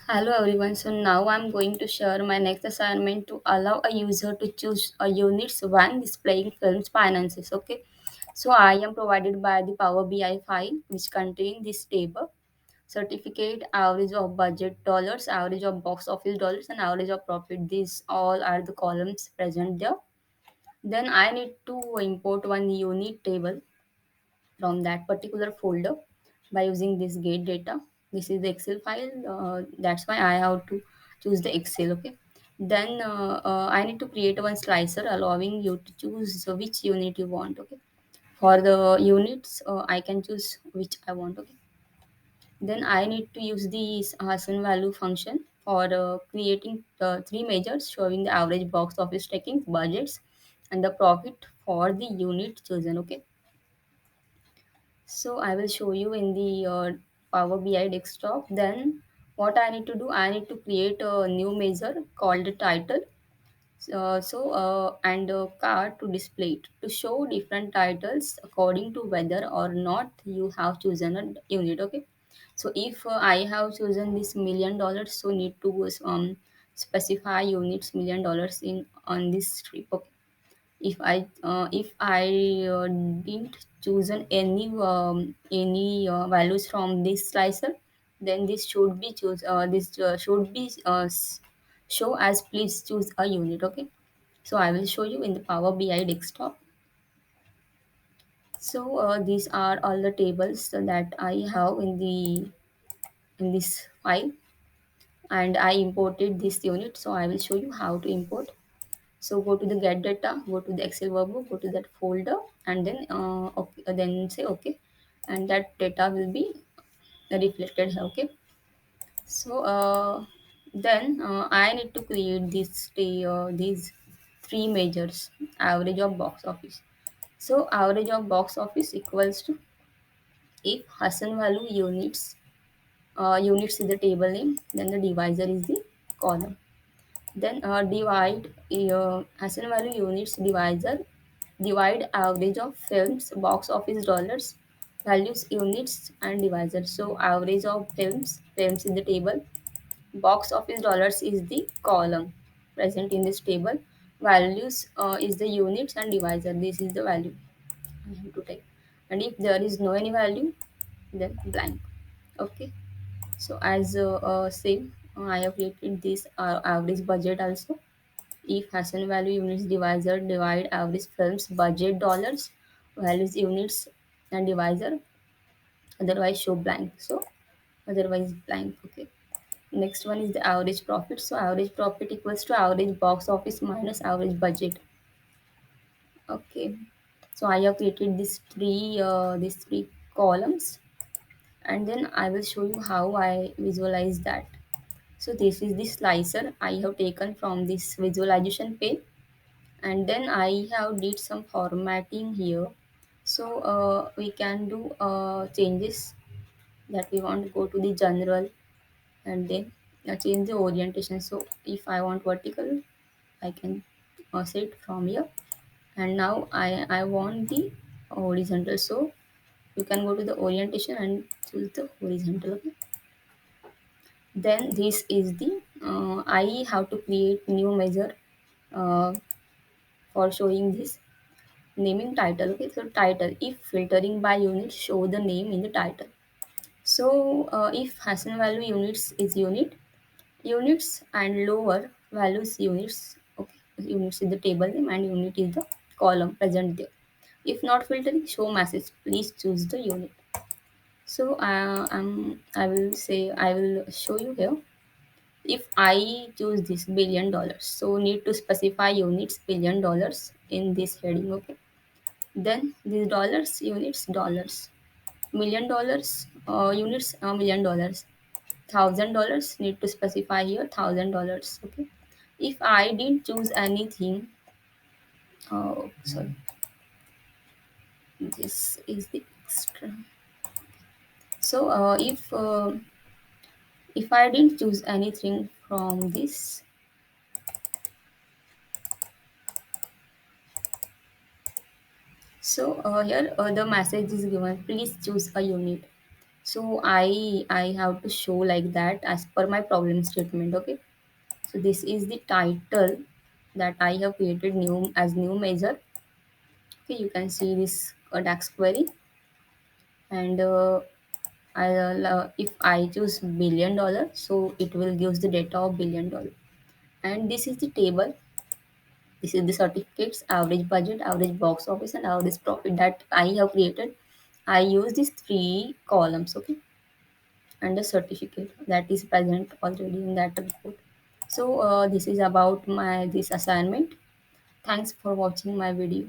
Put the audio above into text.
Hello everyone. So now I'm going to share my next assignment to allow a user to choose a units when displaying films finances. Okay. So I am provided by the Power BI file which contain this table. Certificate, average of budget dollars, average of box office dollars, and average of profit. These all are the columns present there. Then I need to import one unit table from that particular folder by using this get data. This is the Excel file. That's why I have to choose the Excel. Okay. Then I need to create one slicer allowing you to choose which unit you want. Okay. For the units, I can choose which I want. Okay. Then I need to use the Hasan value function for creating the three measures showing the average box office taking budgets and the profit for the unit chosen. Okay. So I will show you in the Power BI desktop. Then what I need to do, I need to create a new measure called the title. And a card to display it to show different titles according to whether or not you have chosen a unit. Okay. So if I have chosen this $1,000,000, so need to specify units $1,000,000 in on this strip. Okay. If I didn't chosen any values from this slicer, then this should be choose this should be show as please choose a unit. Okay. So I will show you in the Power BI desktop. So these are all the tables that I have in this file, and I imported this unit. So I will show you how to import. So go to the get data, go to the Excel workbook, go to that folder, and then okay, then say okay, and that data will be reflected here. Okay. So I need to create these three measures. Average of box office. So average of box office equals to if Hassan value units is the table name, then the divisor is the column. Then divide Hassan value units divisor, divide average of films box office dollars, values units and divisor. So average of films in the table, box office dollars is the column present in this table, values is the units and divisor. This is the value I have to type, and if there is no any value, then blank. Okay. So as same, I have created this average budget also. If Hassan value units divisor divide average films budget dollars, values units and divisor, otherwise show blank. So otherwise blank. Okay. Next one is the average profit. So average profit equals to average box office minus average budget. Okay. So I have created these three columns, and then I will show you how I visualize that. So this is the slicer I have taken from this visualization page, and then I have did some formatting here. So we can do changes that we want to go to the general, and then change the orientation. So if I want vertical, I can set from here, and now I want the horizontal. So you can go to the orientation and choose the horizontal. Okay. Then this is the I have to create new measure uh, for showing this naming title. Okay. So title, if filtering by unit, show the name in the title. So if Hassan value units is units and lower values units. Okay. Units is the table name and unit is the column present there. If not filtering, show message, please choose the unit. So I will say, I will show you here. If I choose this $1,000,000,000, so need to specify units $1,000,000,000 in this heading. Okay. Then these dollars units dollars, $1,000,000 units $1,000,000, $1,000 need to specify here $1,000. Okay. If I didn't choose anything, sorry, this is the extra. So if I didn't choose anything from this, so here the message is given, please choose a unit. So I have to show like that as per my problem statement. Okay, so this is the title that I have created new as new measure. Okay, you can see this DAX query. And if I choose $1 billion, so it will gives the data of $1 billion. And this is the table. This is the certificates, average budget, average box office, and average profit that I have created. I use these three columns, okay, and the certificate that is present already in that report. So this is about my this assignment. Thanks for watching my video.